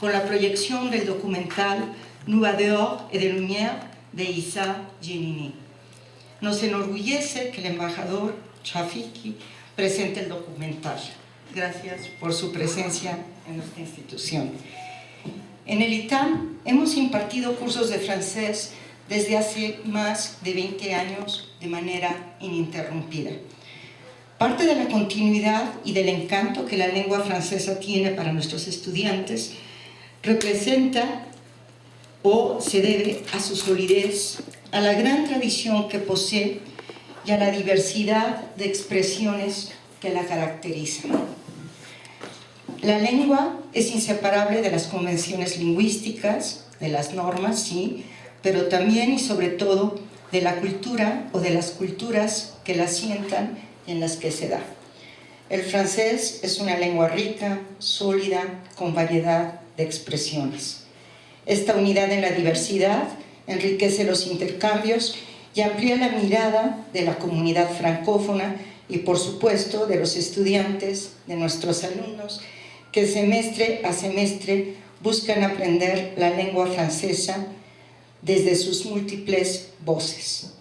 con la proyección del documental Nuit dehors et de lumière de Issa Giannini. Nos enorgullece que el embajador Shafiki presente el documental. Gracias por su presencia en nuestra institución. En el ITAM hemos impartido cursos de francés desde hace más de 20 años de manera ininterrumpida. Parte de la continuidad y del encanto que la lengua francesa tiene para nuestros estudiantes representa o se debe a su solidez, a la gran tradición que posee y a la diversidad de expresiones que la caracterizan. La lengua es inseparable de las convenciones lingüísticas, de las normas, sí, pero también y sobre todo de la cultura o de las culturas que la sientan y en las que se da. El francés es una lengua rica, sólida, con variedad de expresiones. Esta unidad en la diversidad enriquece los intercambios y amplía la mirada de la comunidad francófona y, por supuesto, de los estudiantes, de nuestros alumnos, que semestre a semestre buscan aprender la lengua francesa desde sus múltiples voces.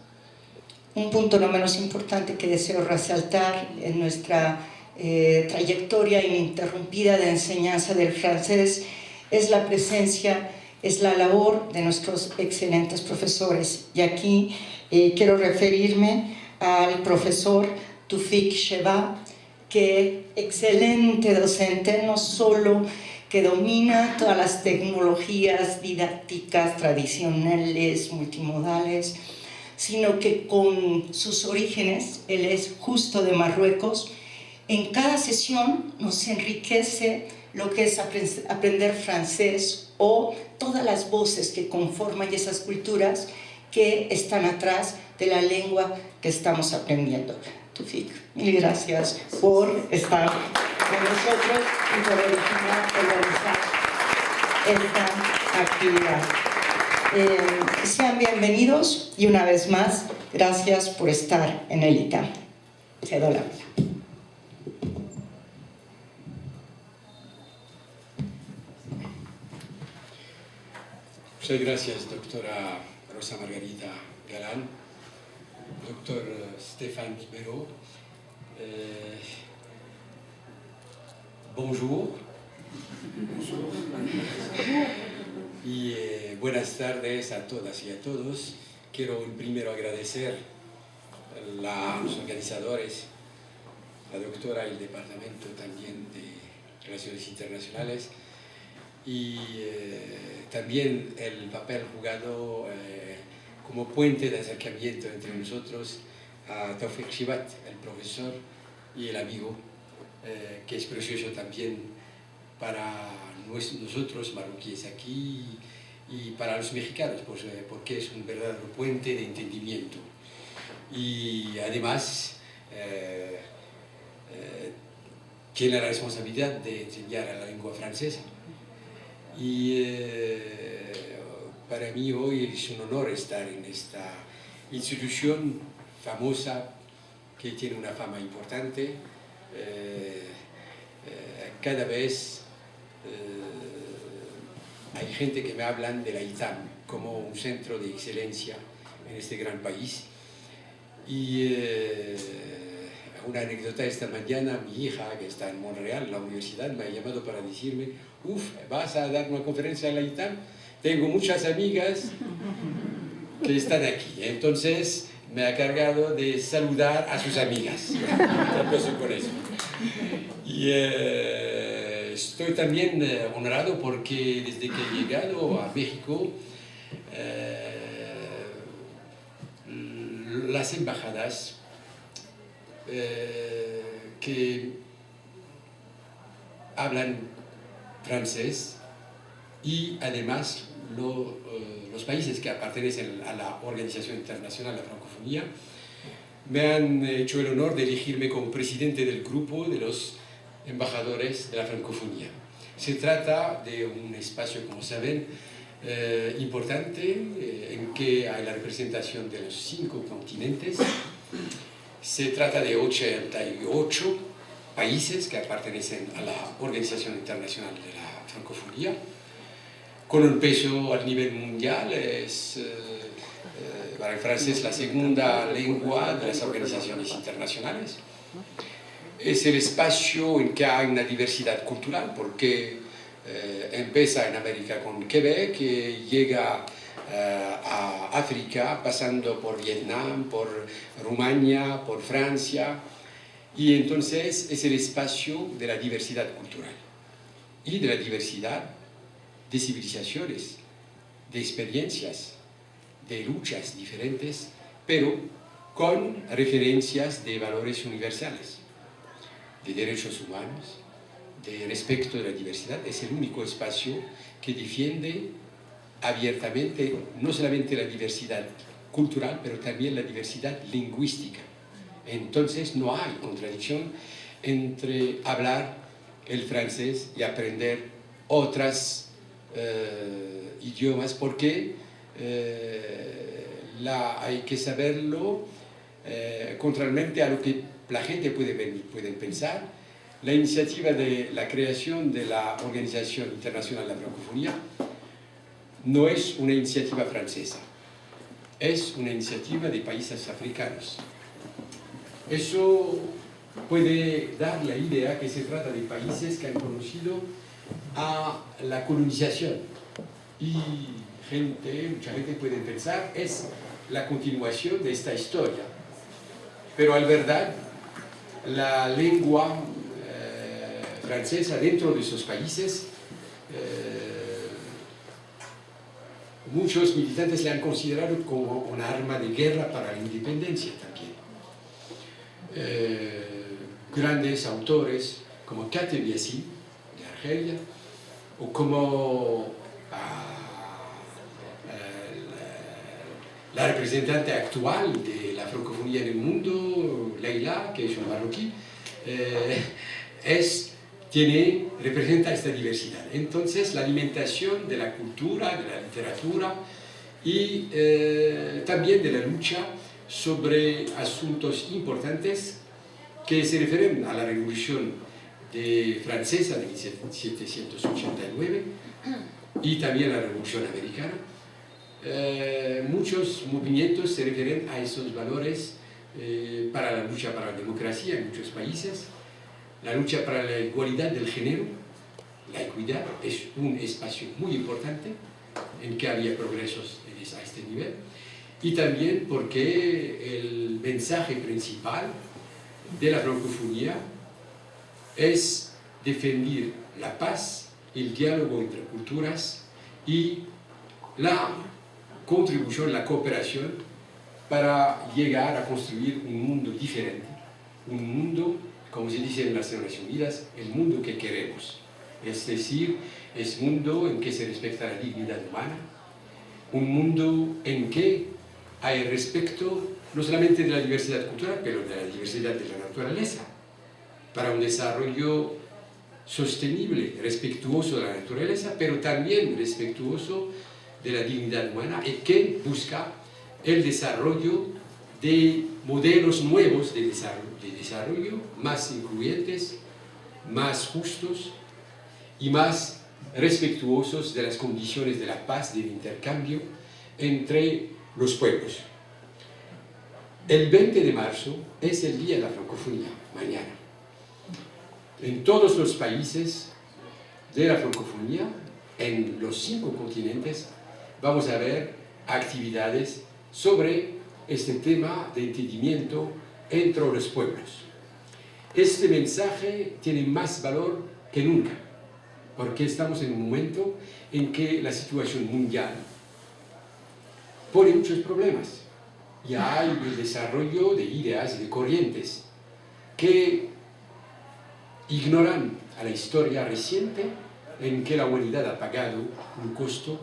Un punto no menos importante que deseo resaltar en nuestra trayectoria ininterrumpida de enseñanza del francés es la presencia, es la labor de nuestros excelentes profesores. Y aquí quiero referirme al profesor Tufik Sheba, que excelente docente, no solo que domina todas las tecnologías didácticas tradicionales, multimodales, sino que con sus orígenes, él es justo de Marruecos, en cada sesión nos enriquece lo que es aprender francés o todas las voces que conforman esas culturas que están atrás de la lengua que estamos aprendiendo. Tufik, mil gracias por estar con nosotros y por organizar esta actividad. Sean bienvenidos y una vez más, gracias por estar en el ITAM. Cedo la vida. Muchas gracias, doctora Rosa Margarita Galán, doctor Stéphane Ribeiro. Bonjour. Y buenas tardes a todas y a todos. Quiero primero agradecer a los organizadores, la doctora y el departamento también de Relaciones Internacionales, y también el papel jugado como puente de acercamiento entre nosotros a Tawfiq Shibat, el profesor y el amigo, que es precioso también para nosotros marroquíes aquí y para los mexicanos, pues, porque es un verdadero puente de entendimiento. Y además tiene la responsabilidad de enseñar a la lengua francesa. Y para mí hoy es un honor estar en esta institución famosa que tiene una fama importante. Cada vez hay gente que me hablan de la ITAM como un centro de excelencia en este gran país. Y una anécdota: esta mañana mi hija, que está en Montreal, en la universidad, me ha llamado para decirme: ¿vas a dar una conferencia en la ITAM? Tengo muchas amigas que están aquí. Entonces me ha cargado de saludar a sus amigas. Empiezo con eso. Y estoy también honrado porque desde que he llegado a México, las embajadas que hablan francés y además los países que pertenecen a la Organización Internacional de la Francofonía me han hecho el honor de elegirme como presidente del grupo de los embajadores de la francofonía. Se trata de un espacio, como saben, importante en que hay la representación de los 5 continentes. Se trata de 88 países que pertenecen a la Organización Internacional de la Francofonía con un peso a nivel mundial, para el francés la segunda lengua de las organizaciones internacionales. Es el espacio en que hay una diversidad cultural, porque empieza en América con Quebec, llega a África, pasando por Vietnam, por Rumania, por Francia, y entonces es el espacio de la diversidad cultural y de la diversidad de civilizaciones, de experiencias, de luchas diferentes, pero con referencias de valores universales, de derechos humanos, de respeto de la diversidad. Es el único espacio que defiende abiertamente no solamente la diversidad cultural, pero también la diversidad lingüística. Entonces no hay contradicción entre hablar el francés y aprender otros idiomas, porque hay que saberlo, contrariamente a lo que la gente puede pensar. La iniciativa de la creación de la Organización Internacional de la Francofonía no es una iniciativa francesa, es una iniciativa de países africanos. Eso puede dar la idea que se trata de países que han conocido a la colonización, y mucha gente puede pensar es la continuación de esta historia, pero en verdad la lengua francesa dentro de esos países, muchos militantes la han considerado como una arma de guerra para la independencia también. Grandes autores como Kate Biassi de Argelia, o como la representante actual de la francofonía en el mundo, Leila, que es una marroquí, representa esta diversidad. Entonces, la alimentación de la cultura, de la literatura y también de la lucha sobre asuntos importantes que se refieren a la Revolución Francesa de 1789 y también a la Revolución Americana. Muchos movimientos se refieren a esos valores para la lucha para la democracia en muchos países. La lucha para la igualdad del género, la equidad, es un espacio muy importante en que había progresos a este nivel. Y también porque el mensaje principal de la francofonía es defender la paz, el diálogo entre culturas y la contribución, la cooperación para llegar a construir un mundo diferente, un mundo, como se dice en las Naciones Unidas, el mundo que queremos. Es decir, es un mundo en que se respeta la dignidad humana, un mundo en que hay respeto no solamente de la diversidad cultural, pero de la diversidad de la naturaleza, para un desarrollo sostenible, respetuoso de la naturaleza, pero también respetuoso de la dignidad humana, y que busca el desarrollo de modelos nuevos de desarrollo más incluyentes, más justos y más respetuosos de las condiciones de la paz, del intercambio entre los pueblos. El 20 de marzo es el Día de la Francofonía, mañana. En todos los países de la francofonía, en los 5 continentes, vamos a ver actividades sobre este tema de entendimiento entre los pueblos. Este mensaje tiene más valor que nunca, porque estamos en un momento en que la situación mundial pone muchos problemas. Y hay el desarrollo de ideas y de corrientes que ignoran a la historia reciente en que la humanidad ha pagado un costo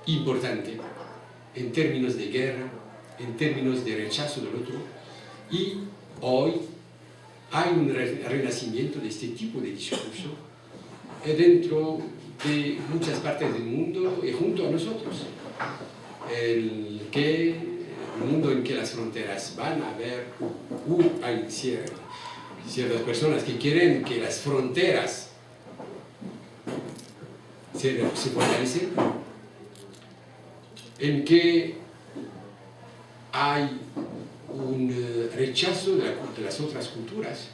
importante en términos de guerra, en términos de rechazo del otro, y hoy hay un renacimiento de este tipo de discurso dentro de muchas partes del mundo y junto a nosotros. El mundo en que las fronteras van a haber, hay ciertas personas que quieren que las fronteras se fortalecen, en que hay un rechazo de las otras culturas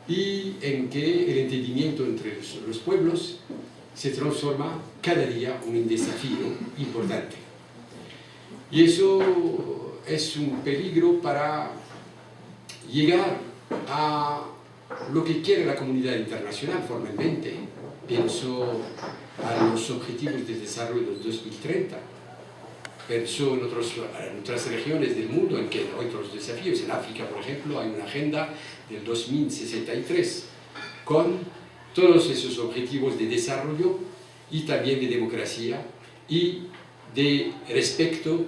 y en que el entendimiento entre los pueblos se transforma cada día en un desafío importante. Y eso es un peligro para llegar a lo que quiere la comunidad internacional formalmente. Pienso a los objetivos de desarrollo del 2030. Pensó en otras regiones del mundo en que hay otros desafíos. En África, por ejemplo, hay una agenda del 2063 con todos esos objetivos de desarrollo y también de democracia y de respeto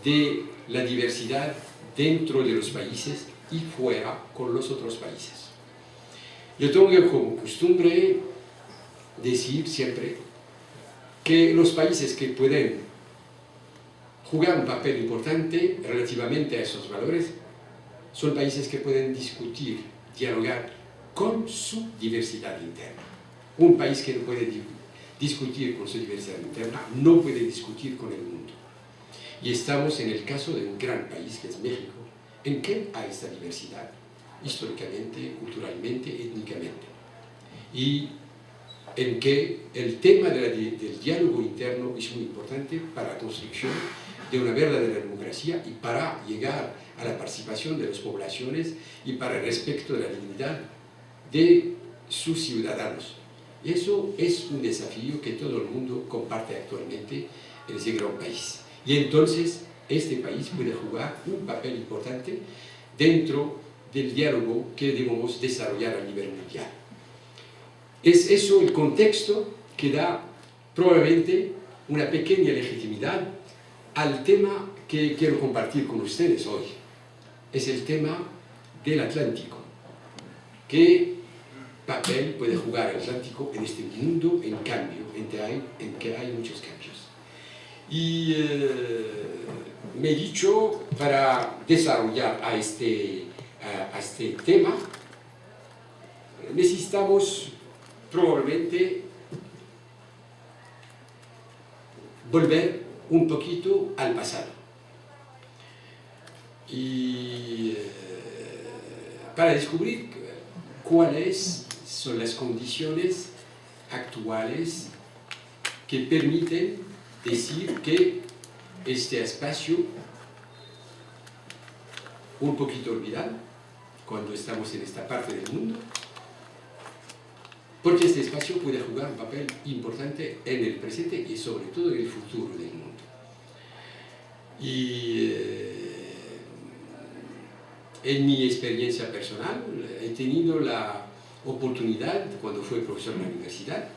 de la diversidad dentro de los países y fuera con los otros países. Yo tengo como costumbre decir siempre que los países que pueden jugar un papel importante relativamente a esos valores son países que pueden discutir, dialogar con su diversidad interna. Un país que no puede discutir con su diversidad interna no puede discutir con el mundo. Y estamos en el caso de un gran país que es México, en que hay esta diversidad, históricamente, culturalmente, étnicamente. Y en que el tema del diálogo interno es muy importante para la construcción de una verdadera democracia y para llegar a la participación de las poblaciones y para el respeto de la dignidad de sus ciudadanos. Eso es un desafío que todo el mundo comparte actualmente en ese gran país. Y entonces este país puede jugar un papel importante dentro del diálogo que debemos desarrollar a nivel mundial. Es eso el contexto que da probablemente una pequeña legitimidad al tema que quiero compartir con ustedes hoy. Es el tema del Atlántico. ¿Qué papel puede jugar el Atlántico en este mundo en cambio, en que hay muchos cambios? Y me he dicho, para desarrollar a este tema, necesitamos probablemente volver un poquito al pasado. Y para descubrir cuáles son las condiciones actuales que permiten decir que este espacio, un poquito olvidado, cuando estamos en esta parte del mundo, porque este espacio puede jugar un papel importante en el presente y sobre todo en el futuro del mundo. Y en mi experiencia personal he tenido la oportunidad, cuando fui profesor en la universidad,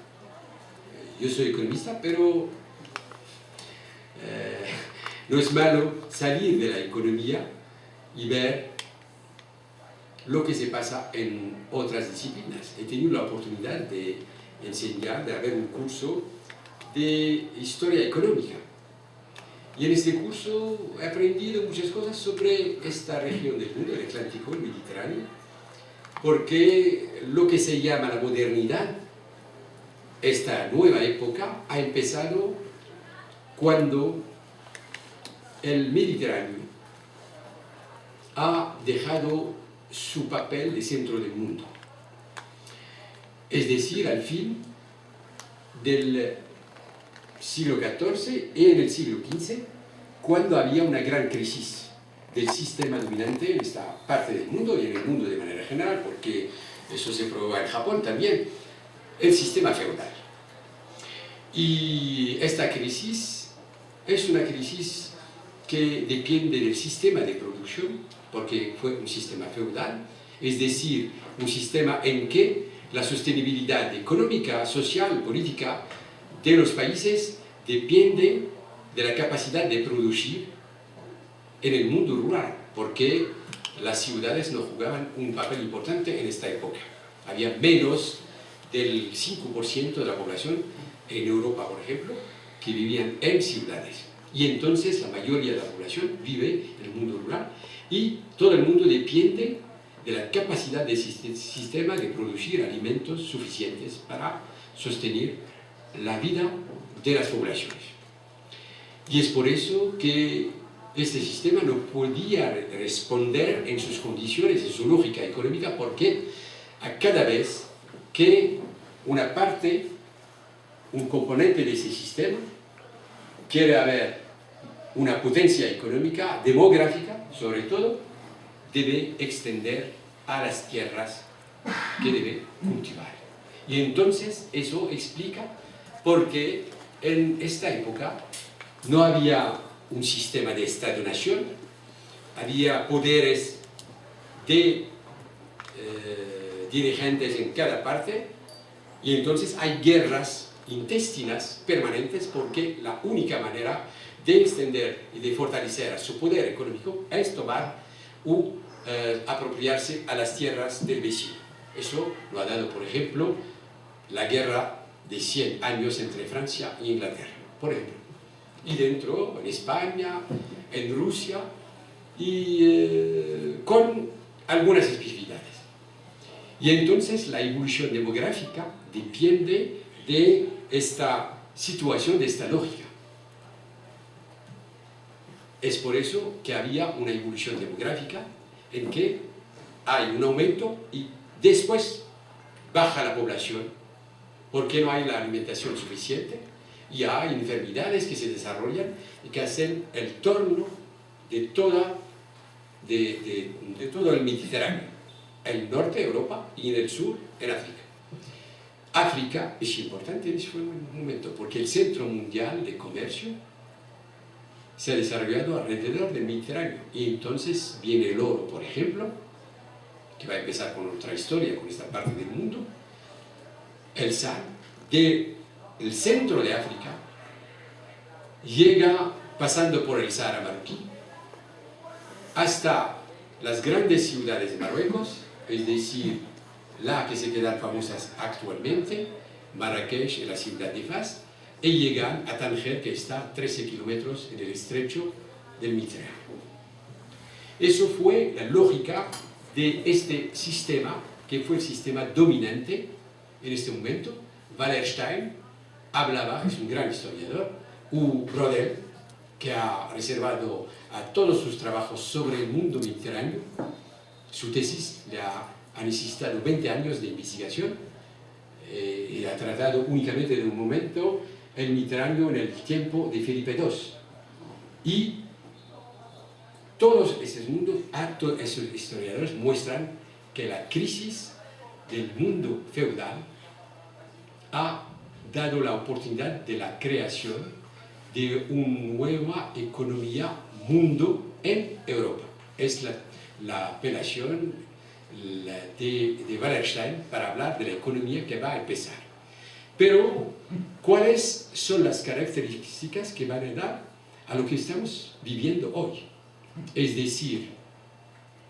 yo soy economista, pero no es malo salir de la economía y ver lo que se pasa en otras disciplinas. He tenido la oportunidad de enseñar, de haber un curso de historia económica. Y en este curso he aprendido muchas cosas sobre esta región del mundo, el Atlántico, el Mediterráneo, porque lo que se llama la modernidad, esta nueva época, ha empezado cuando el Mediterráneo ha dejado su papel de centro del mundo. Es decir, al fin del siglo XIV y en el siglo XV, cuando había una gran crisis del sistema dominante en esta parte del mundo y en el mundo de manera general, porque eso se probó en Japón también, el sistema feudal. Y esta crisis es una crisis que depende del sistema de producción, porque fue un sistema feudal, es decir, un sistema en que la sostenibilidad económica, social, política de los países depende de la capacidad de producir en el mundo rural, porque las ciudades no jugaban un papel importante en esta época. Había menos del 5% de la población en Europa, por ejemplo, que vivían en ciudades. Y entonces la mayoría de la población vive en el mundo rural y todo el mundo depende de la capacidad del sistema de producir alimentos suficientes para sostener la vida de las poblaciones. Y es por eso que este sistema no podía responder en sus condiciones, en su lógica económica, porque a cada vez que una parte, un componente de ese sistema, quiere haber una potencia económica, demográfica, sobre todo, debe extender a las tierras que debe cultivar. Y entonces eso explica por qué en esta época no había un sistema de Estado-nación, había poderes de dirigentes en cada parte, y entonces hay guerras intestinas permanentes, porque la única manera de extender y de fortalecer su poder económico es tomar o apropiarse a las tierras del vecino. Eso lo ha dado, por ejemplo, la guerra de 100 años entre Francia e Inglaterra, por ejemplo. Y dentro, en España, en Rusia, y con algunas especificidades. Y entonces la evolución demográfica depende de esta situación, de esta lógica. Es por eso que había una evolución demográfica en que hay un aumento y después baja la población porque no hay la alimentación suficiente y hay enfermedades que se desarrollan y que hacen el torno de todo el Mediterráneo, en el norte de Europa y en el sur, en África. África es importante en ese momento porque el centro mundial de comercio se ha desarrollado alrededor del Mediterráneo, y entonces viene el oro, por ejemplo, que va a empezar con otra historia, con esta parte del mundo, el sal, del centro de África, llega pasando por el Sahara marroquí, hasta las grandes ciudades de Marruecos, es decir, las que se quedan famosas actualmente, Marrakech y la ciudad de Fas, y llegan a Tánger, que está a 13 kilómetros en el estrecho del Mediterráneo. Eso fue la lógica de este sistema, que fue el sistema dominante en este momento. Wallerstein hablaba, es un gran historiador, u Brodel, que ha reservado a todos sus trabajos sobre el mundo mediterráneo. Su tesis ha necesitado 20 años de investigación y ha tratado únicamente de un momento el Mediterráneo en el tiempo de Felipe II. Y todos esos mundos, esos historiadores muestran que la crisis del mundo feudal ha dado la oportunidad de la creación de una nueva economía mundo en Europa. Es la apelación de Wallerstein para hablar de la economía que va a empezar. Pero, ¿cuáles son las características que van a dar a lo que estamos viviendo hoy? Es decir,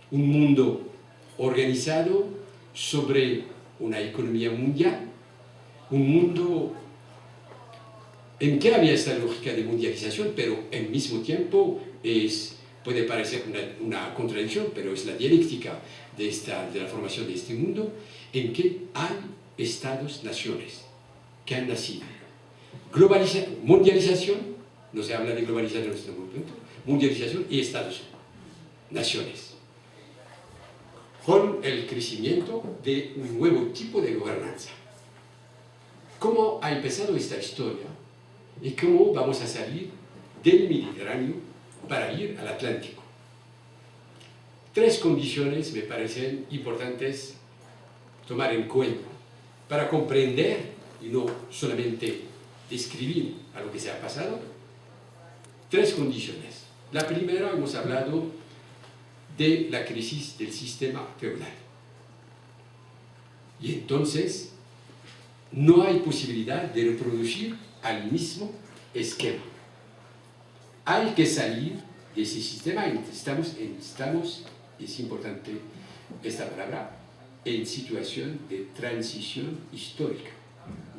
un mundo organizado sobre una economía mundial, un mundo en que había esta lógica de mundialización, pero al mismo tiempo puede parecer una contradicción, pero es la dialéctica de la formación de este mundo, en que hay estados-naciones que han nacido. Mundialización, no se habla de globalización en este momento, mundialización y estados-naciones, con el crecimiento de un nuevo tipo de gobernanza. ¿Cómo ha empezado esta historia y cómo vamos a salir del Mediterráneo para ir al Atlántico? Tres condiciones me parecen importantes tomar en cuenta para comprender y no solamente describir a lo que se ha pasado. Tres condiciones. La primera, hemos hablado de la crisis del sistema feudal. Y entonces no hay posibilidad de reproducir al mismo esquema. Hay que salir de ese sistema. Estamos, es importante esta palabra, en situación de transición histórica.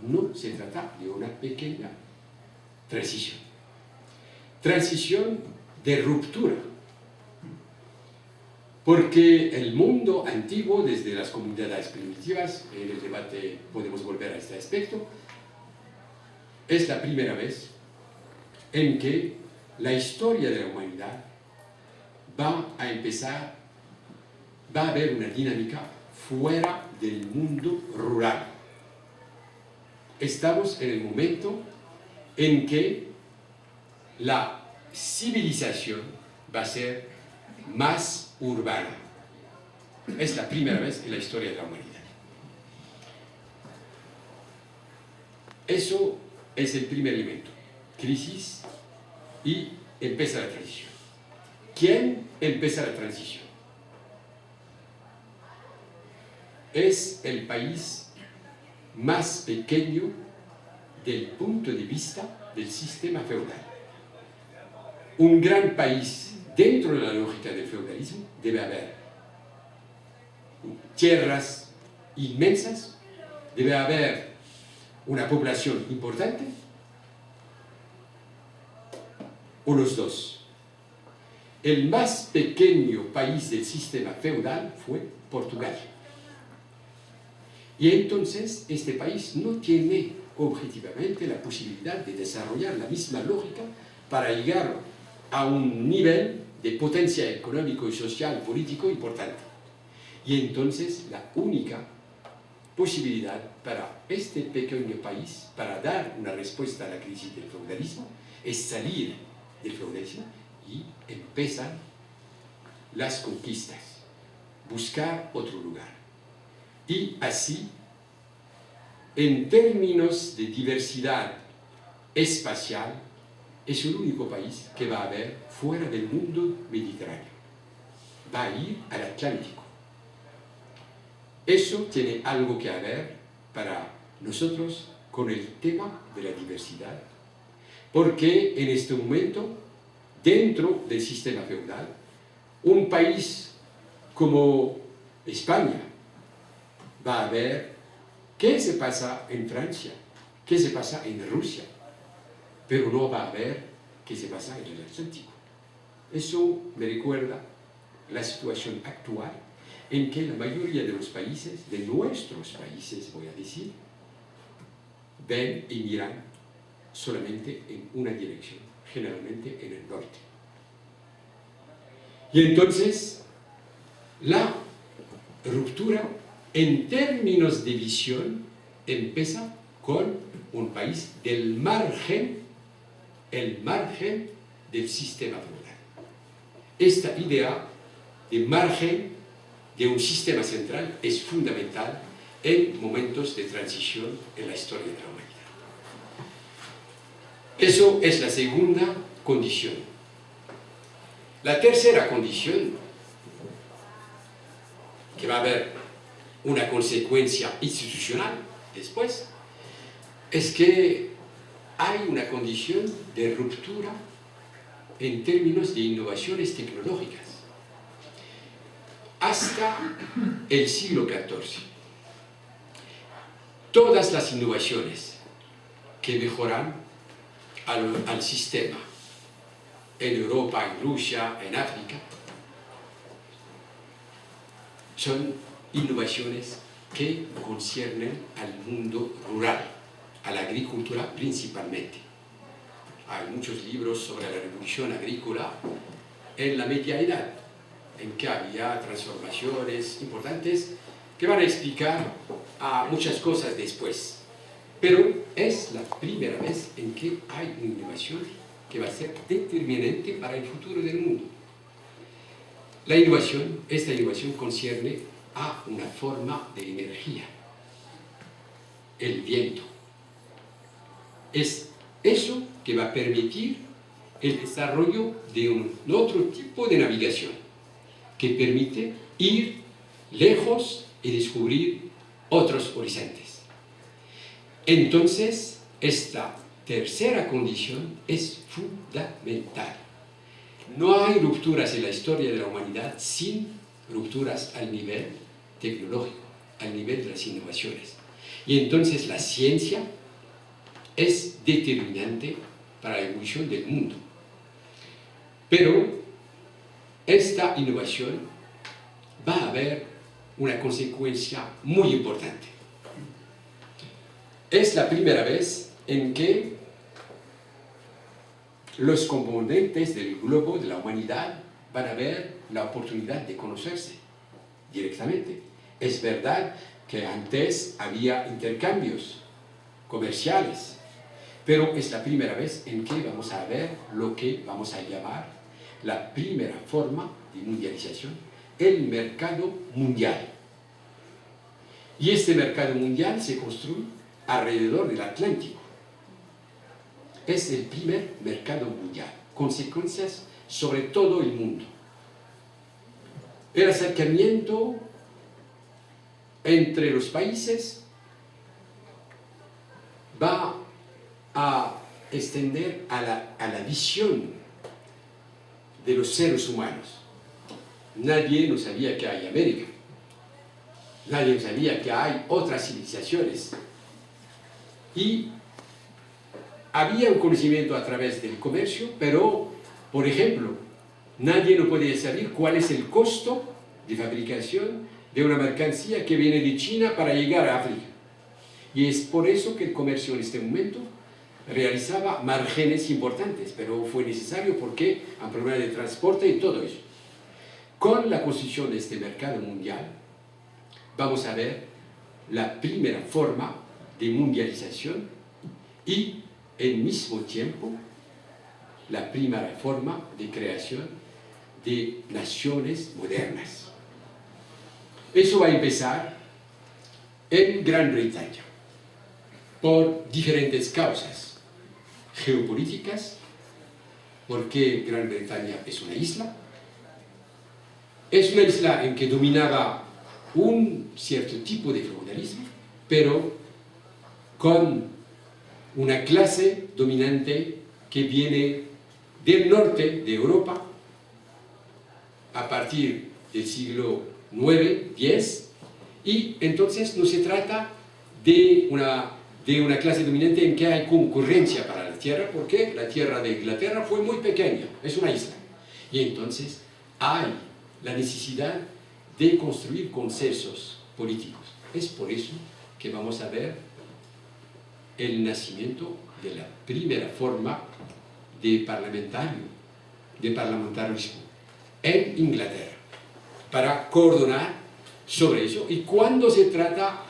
No se trata de una pequeña transición. Transición de ruptura. Porque el mundo antiguo, desde las comunidades primitivas, en el debate podemos volver a este aspecto, es la primera vez en que la historia de la humanidad va a empezar, va a haber una dinámica fuera del mundo rural. Estamos en el momento en que la civilización va a ser más urbana. Es la primera vez en la historia de la humanidad. Eso es el primer elemento. Crisis y empieza la transición. ¿Quién empieza la transición? Es el país más pequeño del punto de vista del sistema feudal. Un gran país dentro de la lógica del feudalismo debe haber tierras inmensas, debe haber una población importante, o los dos. El más pequeño país del sistema feudal fue Portugal. Y entonces este país no tiene objetivamente la posibilidad de desarrollar la misma lógica para llegar a un nivel de potencia económico y social, político importante. Y entonces la única posibilidad para este pequeño país, para dar una respuesta a la crisis del feudalismo, es salir del feudalismo y empezar las conquistas, buscar otro lugar. Y así, en términos de diversidad espacial, es el único país que va a haber fuera del mundo mediterráneo. Va a ir al Atlántico. Eso tiene algo que ver para nosotros con el tema de la diversidad, porque en este momento, dentro del sistema feudal, un país como España va a ver qué se pasa en Francia, qué se pasa en Rusia, pero no va a ver qué se pasa en el Atlántico. Eso me recuerda la situación actual en que la mayoría de los países, de nuestros países voy a decir, ven y miran solamente en una dirección, generalmente en el norte. Y entonces, la ruptura en términos de visión empieza con un país del margen, el margen del sistema feudal. Esta idea de margen de un sistema central es fundamental en momentos de transición en la historia de la humanidad. Eso es la segunda condición. La tercera condición, que va a haber una consecuencia institucional después, es que hay una condición de ruptura en términos de innovaciones tecnológicas. Hasta el siglo XIV, todas las innovaciones que mejoran al sistema en Europa, en Rusia, en África, son innovaciones que conciernen al mundo rural, a la agricultura principalmente. Hay muchos libros sobre la revolución agrícola en la media edad, en que había transformaciones importantes que van a explicar a muchas cosas después. Pero es la primera vez en que hay una innovación que va a ser determinante para el futuro del mundo. La innovación, esta innovación concierne a una forma de energía, el viento. Es eso que va a permitir el desarrollo de un otro tipo de navegación, que permite ir lejos y descubrir otros horizontes. Entonces, esta tercera condición es fundamental. No hay rupturas en la historia de la humanidad sin rupturas al nivel tecnológico, al nivel de las innovaciones. Y entonces la ciencia es determinante para la evolución del mundo. Pero esta innovación va a haber una consecuencia muy importante. Es la primera vez en que los componentes del globo de la humanidad van a ver la oportunidad de conocerse directamente. Es verdad que antes había intercambios comerciales, pero es la primera vez en que vamos a ver lo que vamos a llamar la primera forma de mundialización, el mercado mundial. Y este mercado mundial se construye alrededor del Atlántico. Es el primer mercado mundial, consecuencias sobre todo el mundo. El acercamiento entre los países va a extender a la visión de los seres humanos. Nadie no sabía que hay América. Nadie sabía que hay otras civilizaciones. Y había un conocimiento a través del comercio, pero, por ejemplo, nadie no podía saber cuál es el costo de fabricación de una mercancía que viene de China para llegar a África. Y es por eso que el comercio en este momento realizaba márgenes importantes, pero fue necesario porque hay un problema de transporte y todo eso. Con la construcción de este mercado mundial, vamos a ver la primera forma de mundialización y, al mismo tiempo, la primera forma de creación de naciones modernas. Eso va a empezar en Gran Bretaña, por diferentes causas geopolíticas, porque Gran Bretaña es una isla en que dominaba un cierto tipo de feudalismo, pero con una clase dominante que viene del norte de Europa a partir del siglo IX, X, y entonces no se trata de una clase dominante en que hay concurrencia para la tierra, porque la tierra de Inglaterra fue muy pequeña, es una isla, y entonces hay la necesidad de construir consensos políticos. Es por eso que vamos a ver el nacimiento de la primera forma de parlamentarismo en Inglaterra, para coordinar sobre eso. Y cuando se trata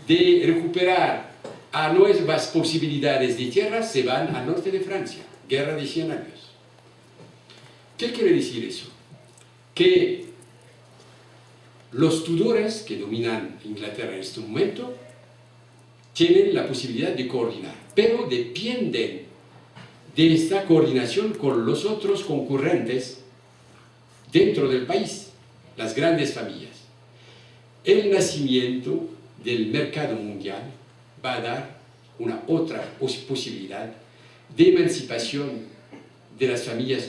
de recuperar a nuevas posibilidades de tierra, se van al norte de Francia, guerra de 100 años. ¿Qué quiere decir eso? Que los Tudores, que dominan Inglaterra en este momento, tienen la posibilidad de coordinar, pero dependen de esta coordinación con los otros concurrentes dentro del país, las grandes familias. El nacimiento del mercado mundial va a dar una otra posibilidad de emancipación de las familias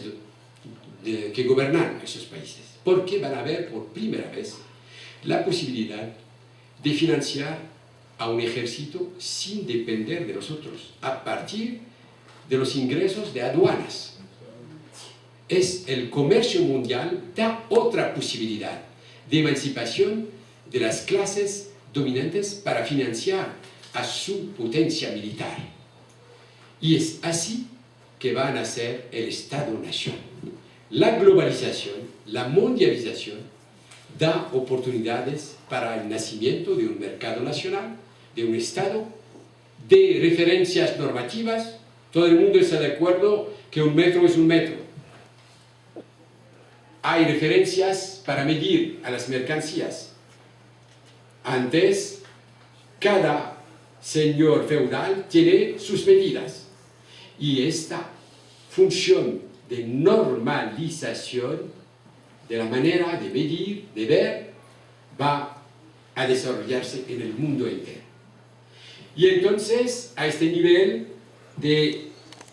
que gobernan esos países, porque van a ver por primera vez la posibilidad de financiar a un ejército sin depender de los otros, a partir de los ingresos de aduanas. Es el comercio mundial da otra posibilidad de emancipación de las clases dominantes para financiar a su potencia militar. Y es así que va a nacer el Estado-Nación. La globalización, la mundialización, da oportunidades para el nacimiento de un mercado nacional, de un Estado, de referencias normativas. Todo el mundo está de acuerdo que un metro es un metro. Hay referencias para medir a las mercancías. Antes, cada señor feudal tiene sus medidas. Y esta función de normalización de la manera de medir, de ver, va a desarrollarse en el mundo entero. Y entonces, a este nivel de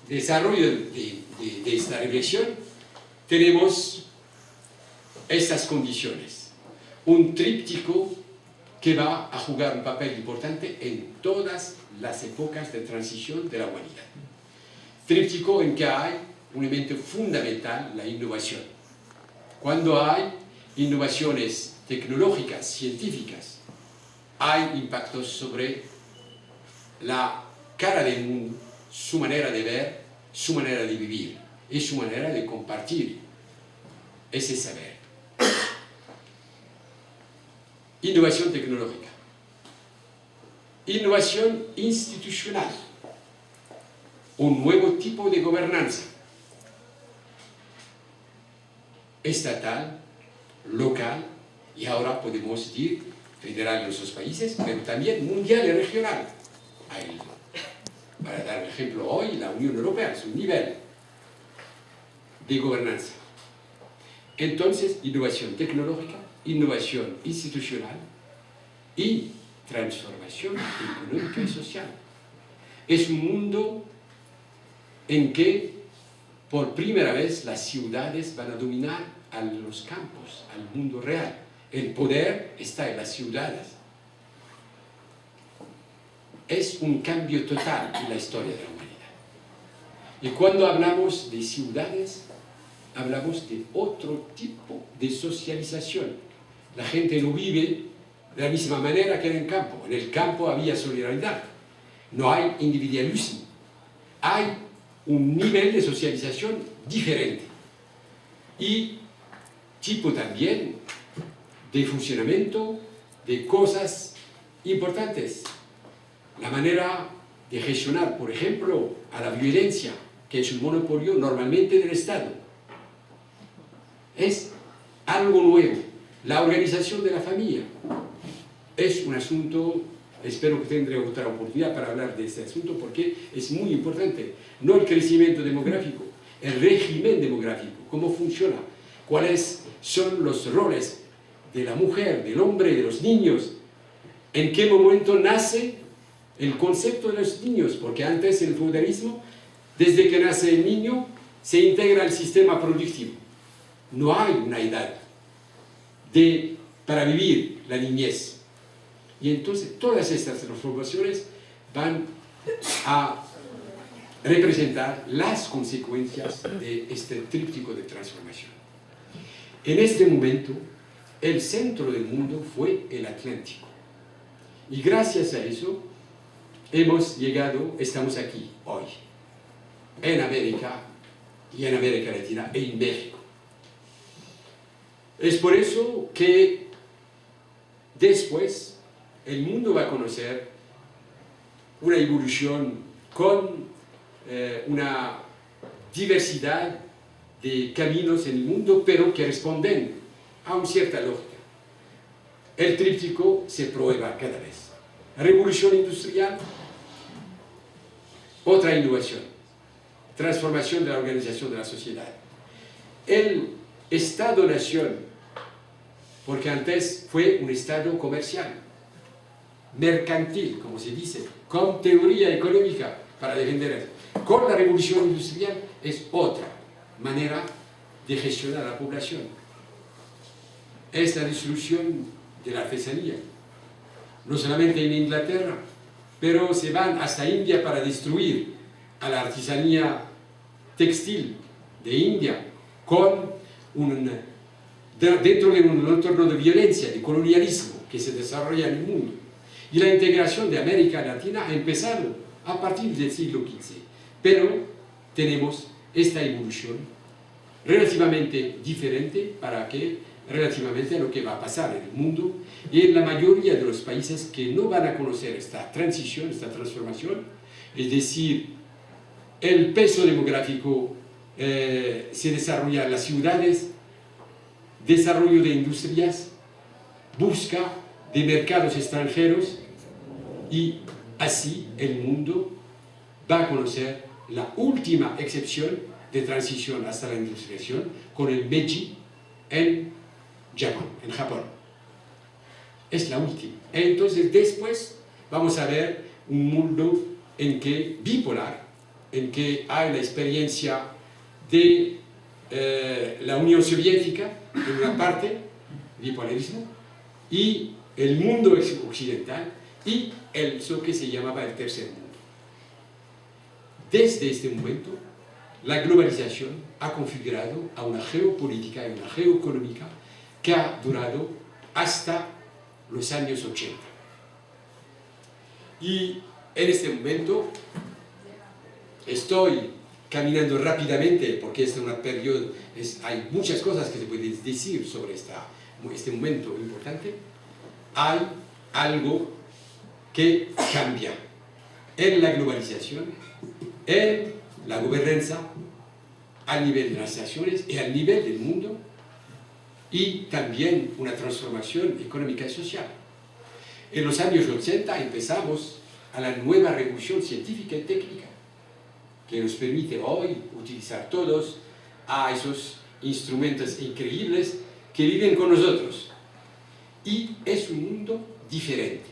desarrollo de esta reflexión, tenemos estas condiciones. Un tríptico que va a jugar un papel importante en todas las épocas de transición de la humanidad. Tríptico en que hay un elemento fundamental, la innovación. Cuando hay innovaciones tecnológicas, científicas, hay impactos sobre la cara del mundo, su manera de ver, su manera de vivir y su manera de compartir ese saber. Innovación tecnológica, innovación institucional, un nuevo tipo de gobernanza estatal, local y ahora podemos decir federal en nuestros países, pero también mundial y regional. Para dar un ejemplo, hoy la Unión Europea es un nivel de gobernanza. Entonces, innovación tecnológica, innovación institucional y transformación económica y social. Es un mundo en que por primera vez las ciudades van a dominar a los campos, al mundo real. El poder está en las ciudades. Es un cambio total en la historia de la humanidad. Y cuando hablamos de ciudades, hablamos de otro tipo de socialización. La gente no vive de la misma manera que en el campo. En el campo había solidaridad. No hay individualismo. Hay un nivel de socialización diferente. Y tipo también de funcionamiento de cosas importantes. La manera de gestionar, por ejemplo, a la violencia, que es un monopolio normalmente del Estado. Es algo nuevo. La organización de la familia es un asunto, espero que tendré otra oportunidad para hablar de este asunto porque es muy importante. No el crecimiento demográfico, el régimen demográfico, cómo funciona, cuáles son los roles de la mujer, del hombre, de los niños, en qué momento nace el concepto de los niños, porque antes en el feudalismo, desde que nace el niño, se integra al sistema productivo. No hay una edad para vivir la niñez. Y entonces todas estas transformaciones van a representar las consecuencias de este tríptico de transformación. En este momento, el centro del mundo fue el Atlántico. Y gracias a eso, estamos aquí hoy, en América y en América Latina e en México. Es por eso que después el mundo va a conocer una evolución con una diversidad de caminos en el mundo, pero que responden a una cierta lógica. El tríptico se prueba cada vez. Revolución industrial, otra innovación, transformación de la organización de la sociedad. El Estado-nación, porque antes fue un Estado comercial, mercantil, como se dice, con teoría económica para defender eso. Con la revolución industrial es otra manera de gestionar la población. Es la disolución de la artesanía. No solamente en Inglaterra, pero se van hasta India para destruir a la artesanía textil de India dentro de un entorno de violencia, de colonialismo que se desarrolla en el mundo. Y la integración de América Latina ha empezado a partir del siglo XV. Pero tenemos esta evolución relativamente diferente relativamente a lo que va a pasar en el mundo y en la mayoría de los países que no van a conocer esta transición, esta transformación, es decir, el peso demográfico se desarrolla en las ciudades, desarrollo de industrias, busca de mercados extranjeros y así el mundo va a conocer la última excepción de transición hasta la industrialización con el Meiji en Japón. Es la última. Entonces después vamos a ver un mundo bipolar, en que hay la experiencia de la Unión Soviética, en una parte, bipolarismo, y el mundo occidental, y eso que se llamaba el tercer mundo. Desde este momento, la globalización ha configurado a una geopolítica y una geoeconómica que ha durado hasta los años 80. Y En este momento estoy caminando rápidamente porque es una periodo, hay muchas cosas que se pueden decir sobre este momento importante. Hay algo que cambia en la globalización, en la gobernanza, al nivel de las naciones y al nivel del mundo, y también una transformación económica y social. En los años 80 empezamos a la nueva revolución científica y técnica, que nos permite hoy utilizar todos a esos instrumentos increíbles que viven con nosotros. Y es un mundo diferente.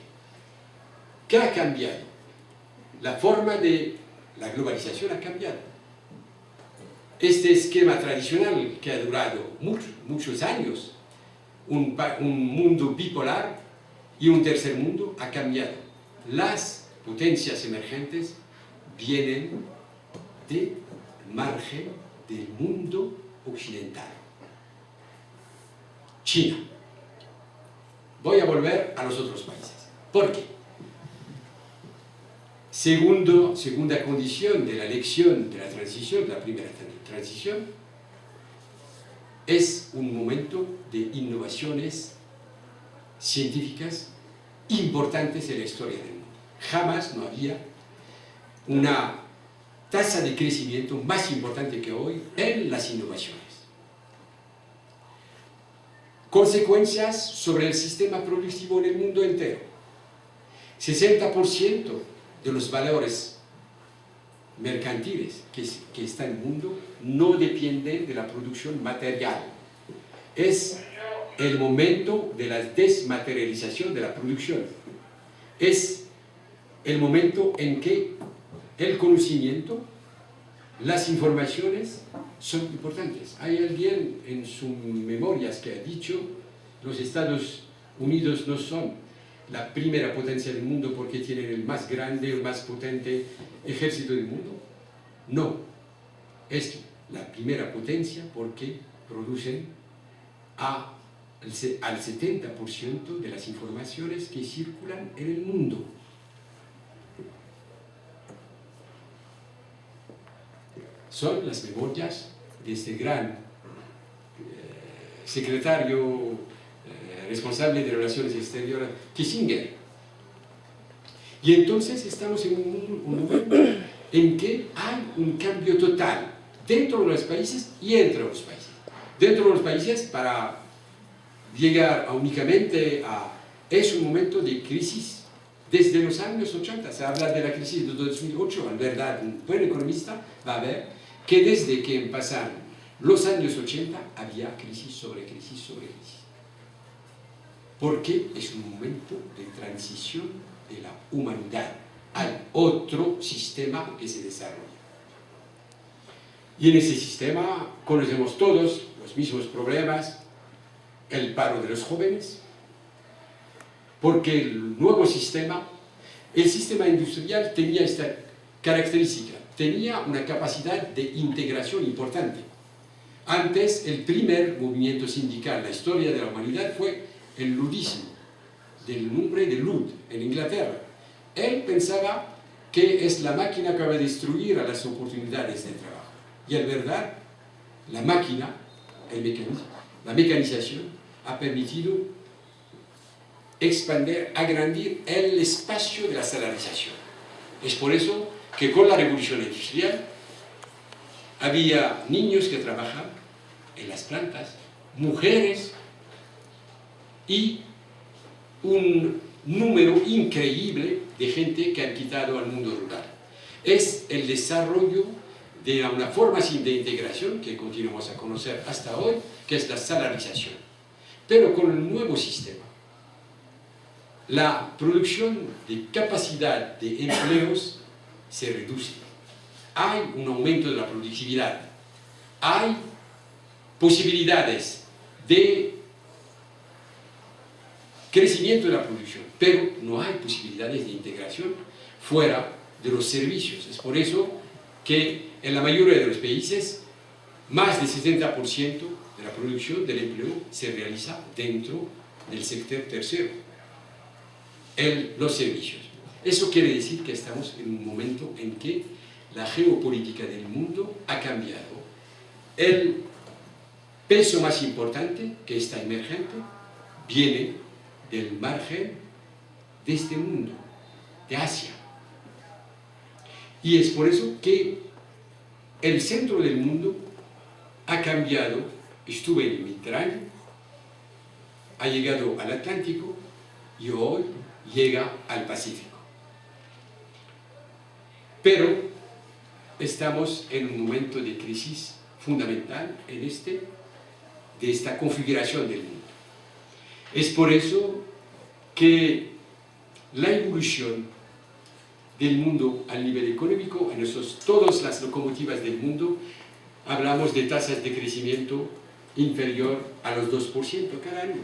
¿Qué ha cambiado? La forma de la globalización ha cambiado. Este esquema tradicional que ha durado muchos años, un mundo bipolar y un tercer mundo, ha cambiado. Las potencias emergentes vienen del margen del mundo occidental. China. Voy a volver a los otros países. ¿Por qué? Segunda condición de la lección de la transición, de la primera transición, es un momento de innovaciones científicas importantes en la historia del mundo. Jamás no había una tasa de crecimiento más importante que hoy en las innovaciones. Consecuencias sobre el sistema productivo en el mundo entero. 60% de los valores mercantiles que está en el mundo no dependen de la producción material. Es el momento de la desmaterialización de la producción. Es el momento en que el conocimiento, las informaciones son importantes. Hay alguien en sus memorias que ha dicho: los Estados Unidos no son la primera potencia del mundo porque tienen el más grande, el más potente ejército del mundo. No, es la primera potencia porque producen al 70% de las informaciones que circulan en el mundo. Son las memorias de este gran secretario responsable de Relaciones Exteriores, Kissinger. Y entonces estamos en un momento en que hay un cambio total dentro de los países y entre los países. Dentro de los países, para llegar únicamente a... es un momento de crisis desde los años 80. Se habla de la crisis de 2008. En verdad, un buen economista va a ver que desde que empezaron los años 80 había crisis sobre crisis sobre crisis. Porque es un momento de transición de la humanidad al otro sistema que se desarrolla. Y en ese sistema conocemos todos los mismos problemas: el paro de los jóvenes, porque el nuevo sistema, el sistema industrial tenía esta característica, tenía una capacidad de integración importante. Antes, el primer movimiento sindical en la historia de la humanidad fue el ludismo, del nombre de Lud, en Inglaterra. Él pensaba que es la máquina que va a destruir a las oportunidades de trabajo. Y en verdad, la máquina, el mecanismo, la mecanización ha permitido expandir, agrandir el espacio de la salarización. Es por eso que con la revolución industrial había niños que trabajaban en las plantas, mujeres, y un número increíble de gente que han quitado al mundo rural. Es el desarrollo de una forma de integración que continuamos a conocer hasta hoy, que es la salarización. Pero con el nuevo sistema, la producción de capacidad de empleos se reduce. Hay un aumento de la productividad. Hay posibilidades de crecimiento de la producción, pero no hay posibilidades de integración fuera de los servicios. Es por eso que en la mayoría de los países más del 70% de la producción del empleo se realiza dentro del sector tercero, los servicios. Eso quiere decir que estamos en un momento en que la geopolítica del mundo ha cambiado. El peso más importante que está emergente viene del margen de este mundo, de Asia. Y es por eso que el centro del mundo ha cambiado. Estuve en el Mediterráneo, ha llegado al Atlántico y hoy llega al Pacífico. Pero estamos en un momento de crisis fundamental de esta configuración del mundo. Es por eso que la evolución del mundo al nivel económico, en todas las locomotivas del mundo, hablamos de tasas de crecimiento inferior a los 2% cada año.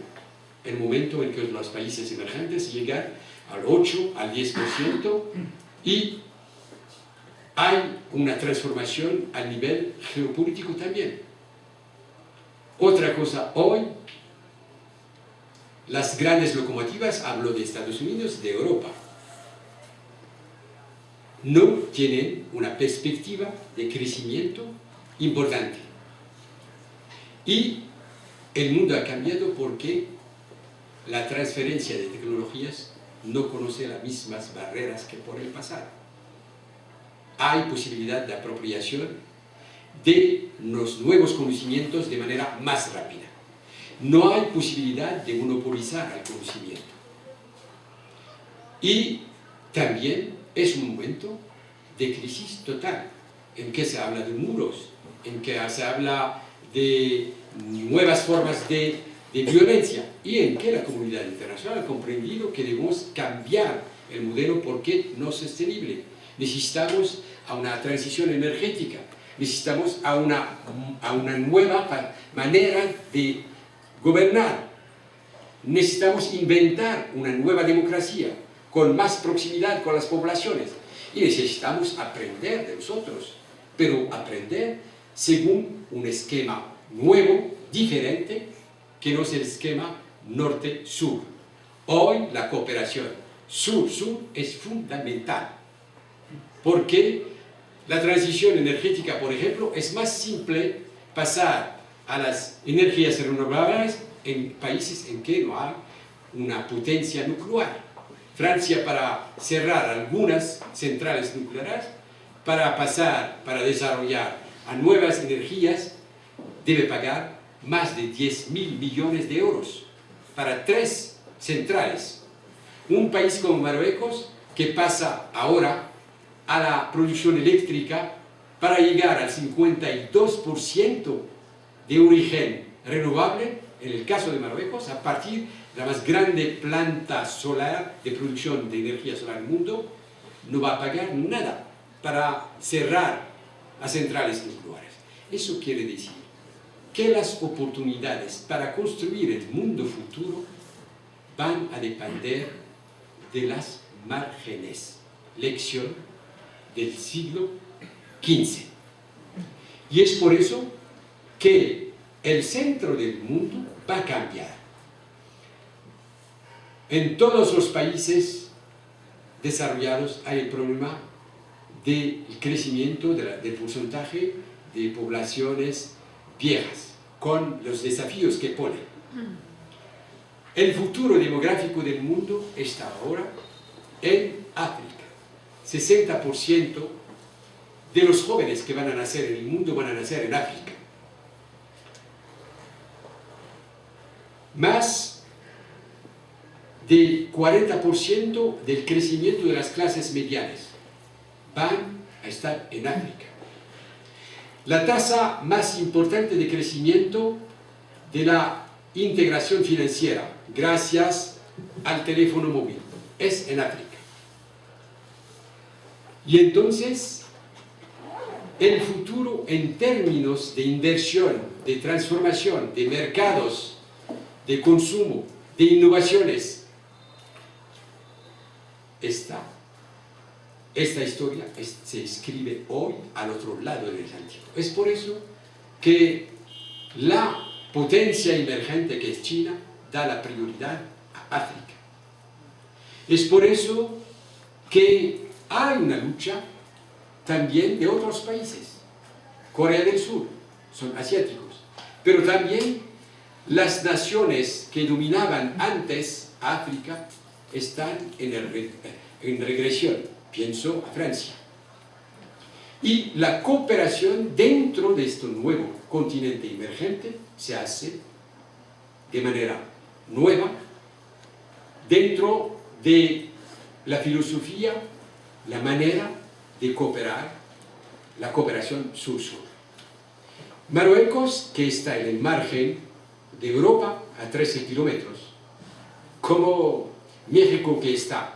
El momento en que los países emergentes llegan al 8, al 10% y hay una transformación al nivel geopolítico también. Otra cosa, hoy las grandes locomotivas, hablo de Estados Unidos, de Europa, no tienen una perspectiva de crecimiento importante. Y el mundo ha cambiado porque la transferencia de tecnologías no conoce las mismas barreras que por el pasado. Hay posibilidad de apropiación de los nuevos conocimientos de manera más rápida. No hay posibilidad de monopolizar el conocimiento. Y también es un momento de crisis total, en que se habla de muros, en que se habla de nuevas formas de violencia y en que la comunidad internacional ha comprendido que debemos cambiar el modelo porque no es sostenible. Necesitamos a una transición energética, necesitamos a una nueva manera de gobernar, necesitamos inventar una nueva democracia con más proximidad con las poblaciones y necesitamos aprender de nosotros, pero aprender según un esquema nuevo, diferente, que no es el esquema norte-sur. Hoy la cooperación sur-sur es fundamental, porque la transición energética, por ejemplo, es más simple pasar a las energías renovables en países en que no hay una potencia nuclear. Francia, para cerrar algunas centrales nucleares, para desarrollar a nuevas energías, debe pagar más de 10.000 millones de euros para 3 centrales. Un país como Marruecos, que pasa ahora a la producción eléctrica para llegar al 52% de origen renovable, en el caso de Marruecos, a partir de la más grande planta solar de producción de energía solar del mundo, no va a pagar nada para cerrar las centrales nucleares. Eso quiere decir que las oportunidades para construir el mundo futuro van a depender de las márgenes. Lección del siglo XV. Y es por eso que el centro del mundo va a cambiar. En todos los países desarrollados hay el problema del crecimiento del porcentaje de poblaciones viejas, con los desafíos que pone. El futuro demográfico del mundo está ahora en África. 60% de los jóvenes que van a nacer en el mundo van a nacer en África. Más de 40% del crecimiento de las clases medianas van a estar en África. La tasa más importante de crecimiento de la integración financiera, gracias al teléfono móvil, es en África. Y entonces, el futuro en términos de inversión, de transformación, de mercados, de consumo, de innovaciones, esta historia se escribe hoy al otro lado del Atlántico. Es por eso que la potencia emergente que es China da la prioridad a África. Es por eso que que hay una lucha también de otros países. Corea del Sur, son asiáticos, pero también las naciones que dominaban antes África están en regresión. Pienso a Francia. Y la cooperación dentro de este nuevo continente emergente se hace de manera nueva, dentro de la filosofía, la manera de cooperar, la cooperación sur-sur. Marruecos, que está en el margen de Europa a 13 kilómetros, como México, que está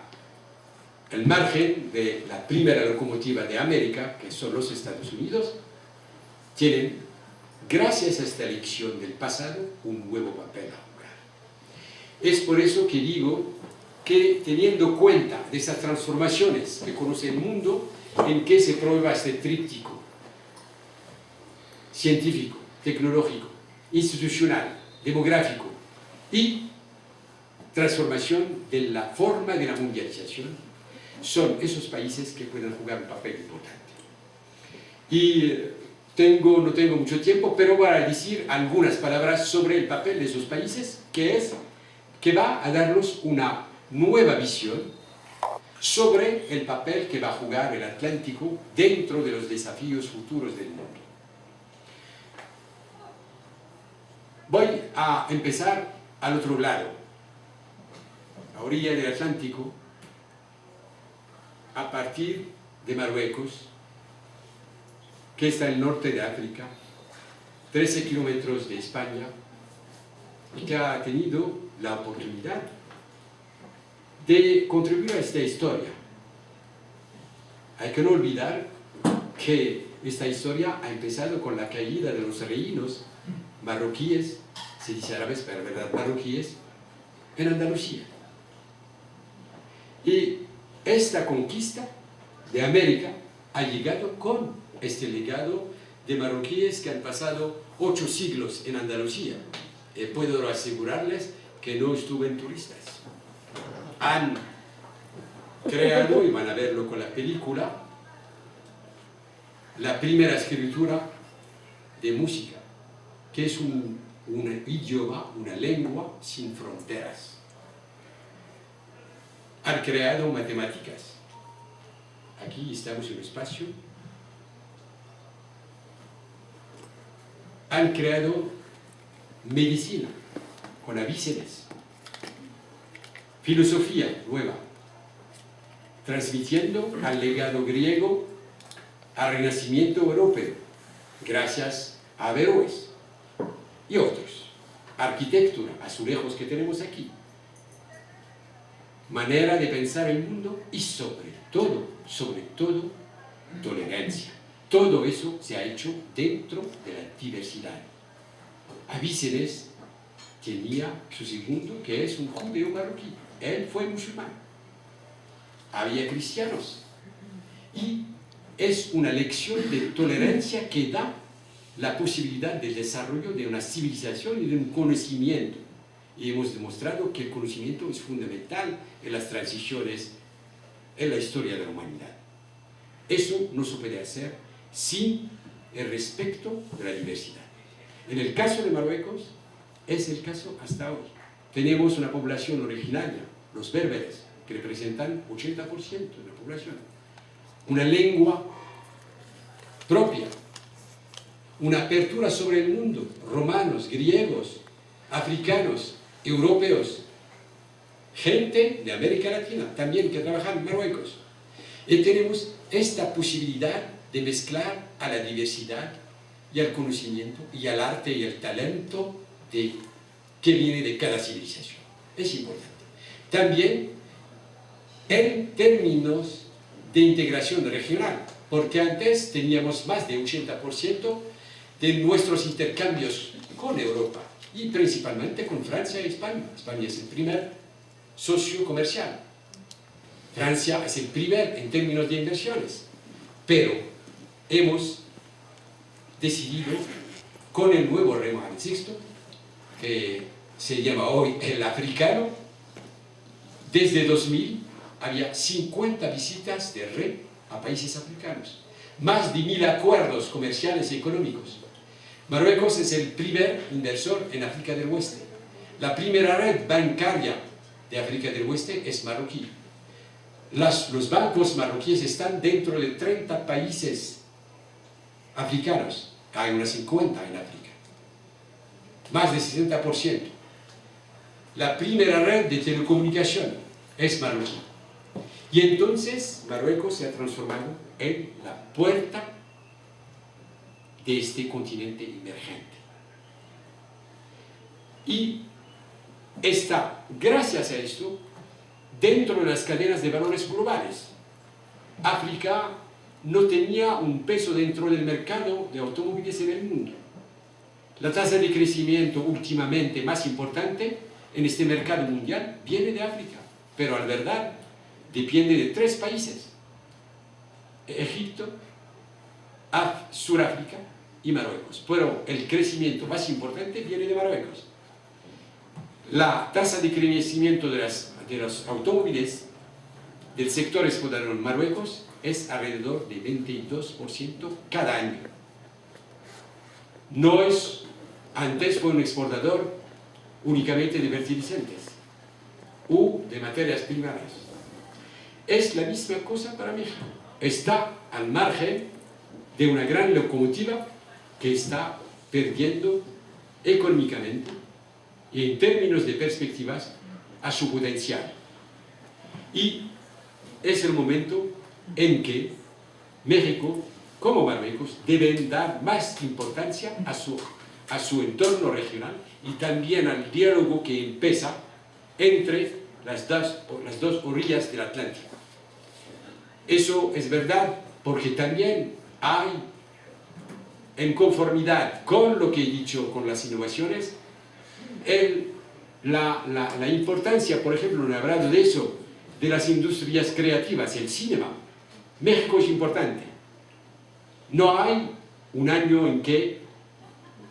al margen de la primera locomotiva de América, que son los Estados Unidos, tienen, gracias a esta elección del pasado, un nuevo papel a jugar. Es por eso que digo que, teniendo cuenta de esas transformaciones que conoce el mundo, en que se prueba este tríptico científico, tecnológico, institucional, demográfico y transformación de la forma de la mundialización, son esos países que pueden jugar un papel importante. Y no tengo mucho tiempo, pero voy a decir algunas palabras sobre el papel de esos países, que va a darnos una nueva visión sobre el papel que va a jugar el Atlántico dentro de los desafíos futuros del mundo. Voy a empezar al otro lado, a orilla del Atlántico, a partir de Marruecos, que está en el norte de África, 13 kilómetros de España, y que ha tenido la oportunidad de contribuir a esta historia. Hay que no olvidar que esta historia ha empezado con la caída de los reinos marroquíes, se dice árabes, pero en verdad marroquíes, en Andalucía. Y esta conquista de América ha llegado con este legado de marroquíes que han pasado 8 siglos en Andalucía. Puedo asegurarles que no estuven turistas. Han creado, y van a verlo con la película, la primera escritura de música, que es un idioma, una lengua sin fronteras. Han creado matemáticas. Aquí estamos en el espacio. Han creado medicina con Avícenas. Filosofía nueva, transmitiendo al legado griego al renacimiento europeo, gracias a Averroes y otros. Arquitectura, azulejos que tenemos aquí. Manera de pensar el mundo y sobre todo, tolerancia. Todo eso se ha hecho dentro de la diversidad. Avícenas tenía su segundo, que es un judeo marroquí. Él fue musulmán. Había cristianos. Y es una lección de tolerancia que da la posibilidad del desarrollo de una civilización y de un conocimiento. Y hemos demostrado que el conocimiento es fundamental en las transiciones en la historia de la humanidad. Eso no se puede hacer sin el respeto de la diversidad. En el caso de Marruecos, es el caso hasta hoy. Tenemos una población originaria, los berberes, que representan 80% de la población. Una lengua propia, una apertura sobre el mundo, romanos, griegos, africanos, europeos, gente de América Latina también que trabaja en Marruecos. Y tenemos esta posibilidad de mezclar a la diversidad y al conocimiento y al arte y al talento que viene de cada civilización. Es importante. También en términos de integración regional, porque antes teníamos más de 80% de nuestros intercambios con Europa y principalmente con Francia y España. España es el primer socio comercial. Francia es el primer en términos de inversiones. Pero hemos decidido, con el nuevo rey Mohamed VI, que se llama hoy el africano, desde 2000 había 50 visitas de red a países africanos, más de 1000 acuerdos comerciales y económicos. Marruecos es el primer inversor en África del Oeste. La primera red bancaria de África del Oeste es marroquí. Los bancos marroquíes están dentro de 30 países africanos. Hay unas 50 en África. Más del 60%. La primera red de telecomunicación es marroquí. Y entonces Marruecos se ha transformado en la puerta de este continente emergente. Y está, gracias a esto, dentro de las cadenas de valores globales. África no tenía un peso dentro del mercado de automóviles en el mundo. La tasa de crecimiento últimamente más importante en este mercado mundial viene de África, pero al verdad depende de 3 países: Egipto, Sudáfrica y Marruecos. Pero el crecimiento más importante viene de Marruecos. La tasa de crecimiento de los automóviles del sector exportador en Marruecos es alrededor de 22% cada año. No es, antes fue un exportador únicamente de fertilizantes o de materias primas. Es la misma cosa para México. Está al margen de una gran locomotiva que está perdiendo económicamente y en términos de perspectivas a su potencial. Y es el momento en que México, como Marruecos, deben dar más importancia a su entorno regional y también al diálogo que empieza entre las dos orillas del Atlántico. Eso es verdad porque también hay, en conformidad con lo que he dicho con las innovaciones, la importancia, por ejemplo, no he hablado de eso, de las industrias creativas, el cinema. México es importante. No hay un año en que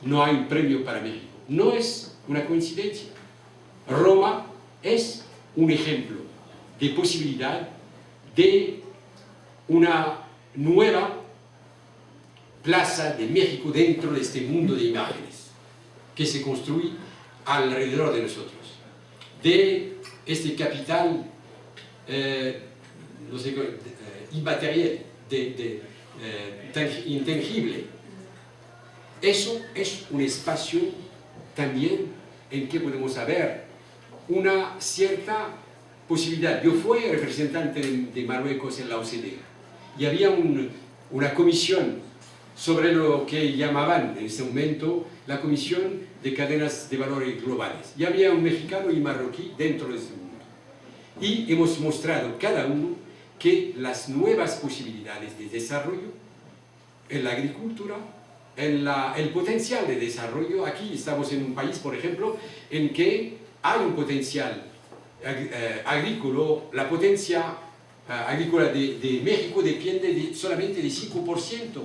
no hay un premio para México. No es una coincidencia. Roma es un ejemplo de posibilidad de una nueva plaza de México dentro de este mundo de imágenes que se construye alrededor de nosotros, de este capital inmaterial, intangible. Eso es un espacio también en que podemos ver una cierta posibilidad. Yo fui representante de Marruecos en la OCDE y había una comisión sobre lo que llamaban en ese momento la Comisión de Cadenas de Valores Globales. Y había un mexicano y marroquí dentro de ese mundo. Y hemos mostrado cada uno que las nuevas posibilidades de desarrollo en la agricultura, el potencial de desarrollo, aquí estamos en un país, por ejemplo, en que hay un potencial agrícola, la potencia agrícola de México depende solamente del 5%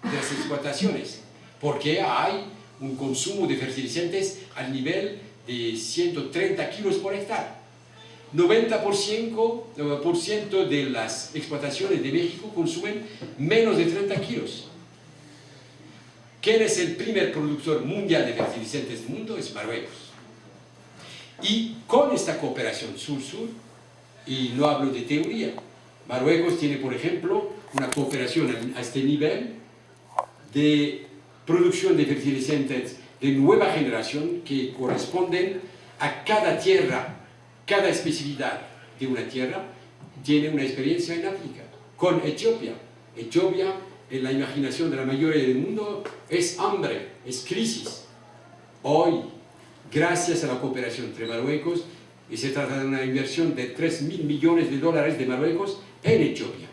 de las explotaciones, porque hay un consumo de fertilizantes al nivel de 130 kilos por hectárea. 90% de las explotaciones de México consumen menos de 30 kilos. ¿Quién es el primer productor mundial de fertilizantes del mundo? Es Marruecos. Y con esta cooperación sur-sur, y no hablo de teoría, Marruecos tiene, por ejemplo, una cooperación a este nivel de producción de fertilizantes de nueva generación que corresponden a cada tierra, cada especialidad de una tierra tiene una experiencia en África. Con Etiopía. Etiopía, en la imaginación de la mayoría del mundo, es hambre, es crisis. Hoy, gracias a la cooperación entre Marruecos, y se trata de una inversión de 3.000 millones de dólares de Marruecos en Etiopía,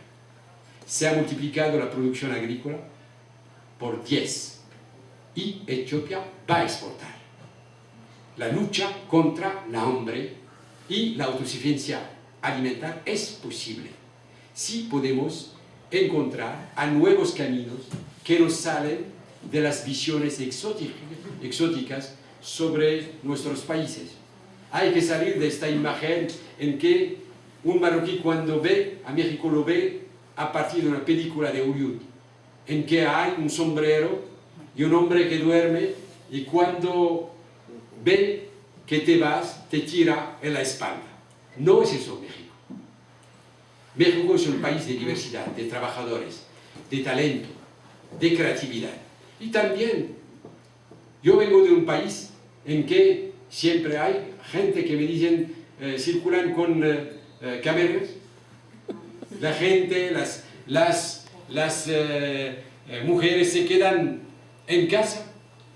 se ha multiplicado la producción agrícola por 10 y Etiopía va a exportar. La lucha contra la hambre y la autosuficiencia alimentar es posible si podemos encontrar a nuevos caminos que nos salen de las visiones exóticas sobre nuestros países. Hay que salir de esta imagen en que un marroquí cuando ve a México lo ve a partir de una película de Hollywood, en que hay un sombrero y un hombre que duerme, y cuando ve que te vas, te tira en la espalda. No es eso México. México es un país de diversidad, de trabajadores, de talento, de creatividad. Y también, yo vengo de un país en que siempre hay gente que me dicen, circulan con cámaras, la gente, las mujeres se quedan en casa.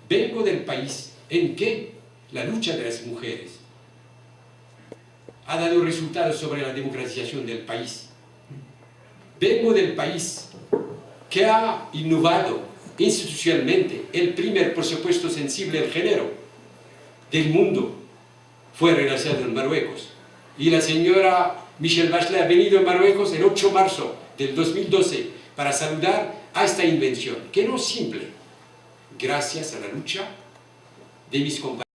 Vengo del país en que la lucha de las mujeres ha dado resultados sobre la democratización del país. Vengo del país que ha innovado institucionalmente. El primer presupuesto sensible al género del mundo fue realizado en Marruecos. Y la señora Michelle Bachelet ha venido a Marruecos el 8 de marzo del 2012 para saludar a esta invención, que no es simple, gracias a la lucha de mis compañeros.